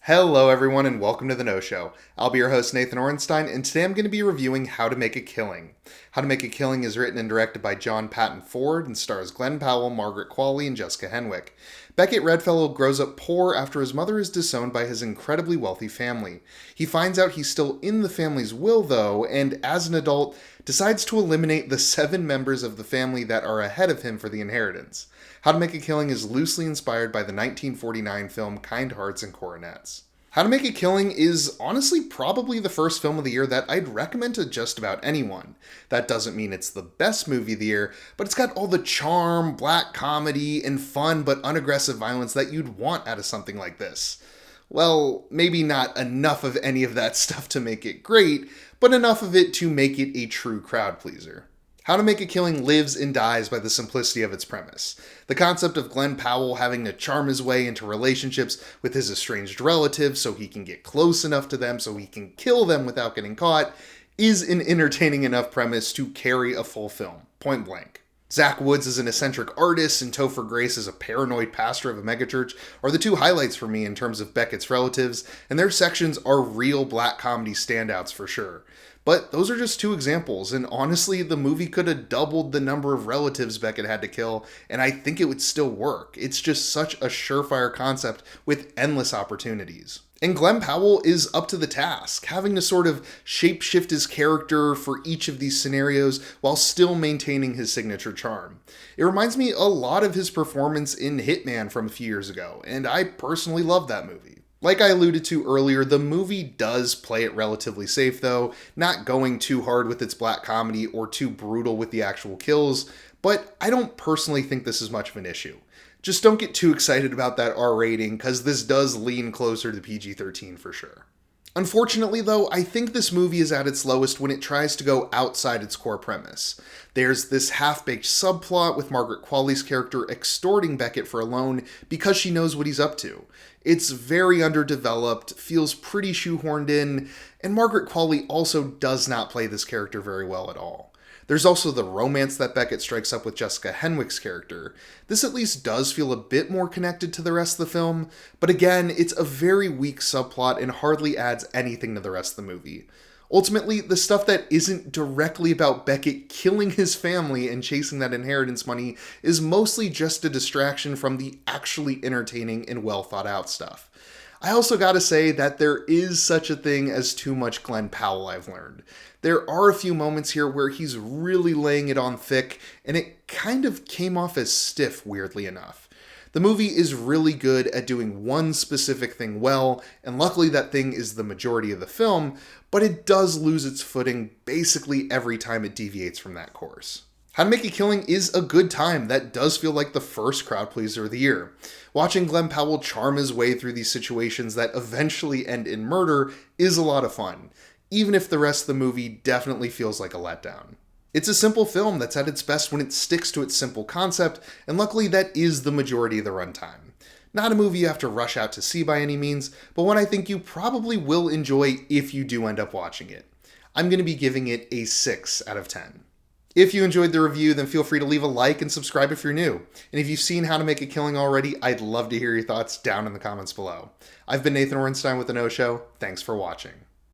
Hello everyone and welcome to The No Show. I'll be your host Nathan Orenstein and today I'm going to be reviewing How to Make a Killing. How to Make a Killing is written and directed by Patton and stars Glen, Powell, Margaret, Qualley, and Jessica Henwick. Beckett Redfellow grows up poor after his mother is disowned by his incredibly wealthy family. He finds out he's still in the family's will though, and as an adult, decides to eliminate the 7 members of the family that are ahead of him for the inheritance. How to Make a Killing is loosely inspired by the 1949 film Kind Hearts and Coronets. How to Make a Killing is honestly probably the first film of the year that I'd recommend to just about anyone. That doesn't mean it's the best movie of the year, but it's got all the charm, black comedy, and fun but unaggressive violence that you'd want out of something like this. Well, maybe not enough of any of that stuff to make it great, but enough of it to make it a true crowd pleaser. How to Make a Killing lives and dies by the simplicity of its premise. The concept of Glen Powell having to charm his way into relationships with his estranged relatives so he can get close enough to them so he can kill them without getting caught is an entertaining enough premise to carry a full film, point blank. Zach Woods is an eccentric artist and Topher Grace is a paranoid pastor of a megachurch are the two highlights for me in terms of Beckett's relatives, and their sections are real black comedy standouts for sure. But those are just 2 examples, and honestly, the movie could have doubled the number of relatives Beckett had to kill, and I think it would still work. It's just such a surefire concept with endless opportunities. And Glen Powell is up to the task, having to sort of shape-shift his character for each of these scenarios while still maintaining his signature charm. It reminds me a lot of his performance in Hitman from a few years ago, and I personally love that movie. Like I alluded to earlier, the movie does play it relatively safe though, not going too hard with its black comedy or too brutal with the actual kills, but I don't personally think this is much of an issue. Just don't get too excited about that R rating, because this does lean closer to PG-13 for sure. Unfortunately though, I think this movie is at its lowest when it tries to go outside its core premise. There's this half-baked subplot with Margaret Qualley's character extorting Beckett for a loan because she knows what he's up to. It's very underdeveloped, feels pretty shoehorned in, and Margaret Qualley also does not play this character very well at all. There's also the romance that Beckett strikes up with Jessica Henwick's character. This at least does feel a bit more connected to the rest of the film, but again, it's a very weak subplot and hardly adds anything to the rest of the movie. Ultimately, the stuff that isn't directly about Beckett killing his family and chasing that inheritance money is mostly just a distraction from the actually entertaining and well thought out stuff. I also gotta say that there is such a thing as too much Glen Powell, I've learned. There are a few moments here where he's really laying it on thick, and it kind of came off as stiff, weirdly enough. The movie is really good at doing one specific thing well, and luckily that thing is the majority of the film, but it does lose its footing basically every time it deviates from that course. How to Make a Killing is a good time that does feel like the first crowd pleaser of the year. Watching Glen Powell charm his way through these situations that eventually end in murder is a lot of fun, even if the rest of the movie definitely feels like a letdown. It's a simple film that's at its best when it sticks to its simple concept, and luckily that is the majority of the runtime. Not a movie you have to rush out to see by any means, but one I think you probably will enjoy if you do end up watching it. I'm going to be giving it a 6 out of 10. If you enjoyed the review, then feel free to leave a like and subscribe if you're new. And if you've seen How to Make a Killing already, I'd love to hear your thoughts down in the comments below. I've been Nathan Orenstein with The No Show. Thanks for watching.